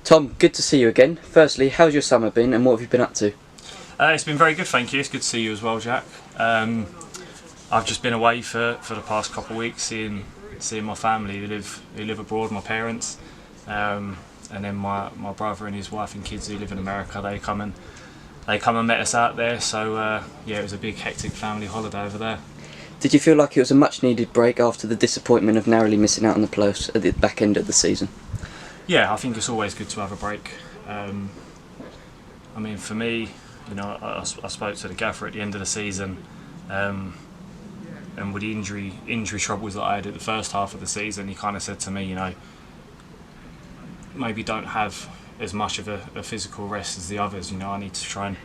Tom, good to see you again. Firstly, how's your summer been and what have you been up to? It's been very good, thank you. It's good to see you as well, Jack. I've just been away for the past couple of weeks, seeing my family who live abroad, my parents, and then my brother and his wife and kids who live in America. They come and met us out there. So yeah, it was a big hectic family holiday over there. Did you feel like it was a much needed break after the disappointment of narrowly missing out on the playoffs at the back end of the season? Yeah, I think it's always good to have a break. I mean, for me, you know, I spoke to the gaffer at the end of the season, and with the injury troubles that I had at the first half of the season, he kind of said to me, you know, maybe don't have as much of a physical rest as the others. You know, I need to try and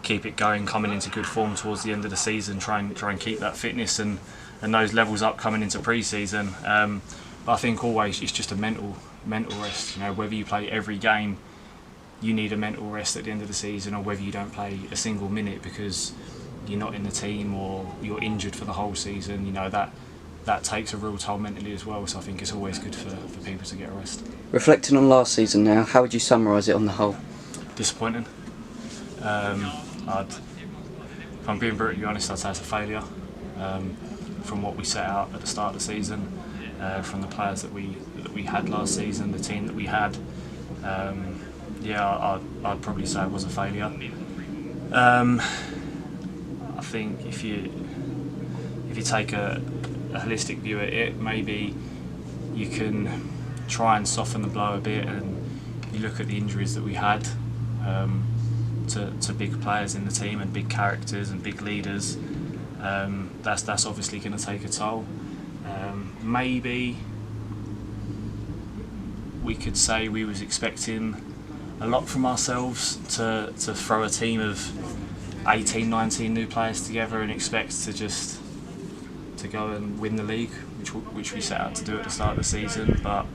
keep it going, coming into good form towards the end of the season, try and keep that fitness and those levels up coming into pre-season. But I think always it's just a mental rest. You know, whether you play every game, you need a mental rest at the end of the season, or whether you don't play a single minute because you're not in the team or you're injured for the whole season. You know, that takes a real toll mentally as well. So I think it's always good for people to get a rest. Reflecting on last season now, how would you summarise it on the whole? Disappointing. If I'm being brutally honest, I'd say it's a failure. From what we set out at the start of the season, from the players that we had last season, the team that we had, yeah, I'd probably say it was a failure. I think if you take a holistic view at it, maybe you can try and soften the blow a bit, and you look at the injuries that we had to big players in the team and big characters and big leaders. That's obviously going to take a toll. Maybe we could say we was expecting a lot from ourselves to throw a team of 18, 19 new players together and expect to go and win the league, which we set out to do at the start of the season. But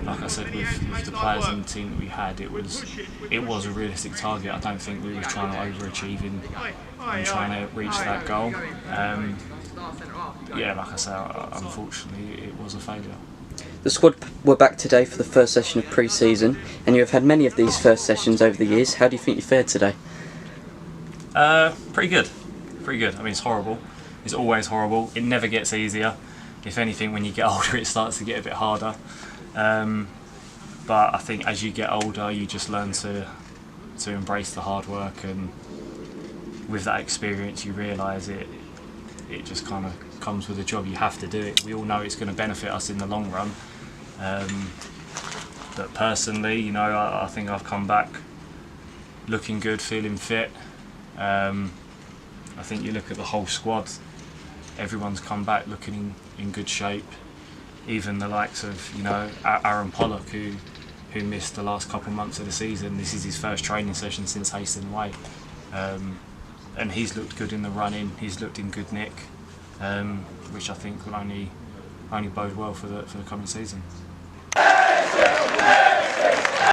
like I said, with the players and the team that we had, it was a realistic target. I don't think we were trying to overachieve and trying to reach that goal. Yeah, like I said, unfortunately, it was a failure. The squad were back today for the first session of pre-season, and you have had many of these first sessions over the years. How do you think you fared today? Pretty good. I mean, it's horrible. It's always horrible. It never gets easier. If anything, when you get older, it starts to get a bit harder. But I think as you get older, you just learn to embrace the hard work, and with that experience, you realise it just kind of comes with the job. You have to do it. We all know it's going to benefit us in the long run. But personally, you know, I think I've come back looking good, feeling fit. I think you look at the whole squad, everyone's come back looking in good shape. Even the likes of, you know, Aaron Pollock, who missed the last couple of months of the season. This is his first training session since hasting away, and he's looked good in the run-in. He's looked in good nick, which I think will only bode well for the coming season.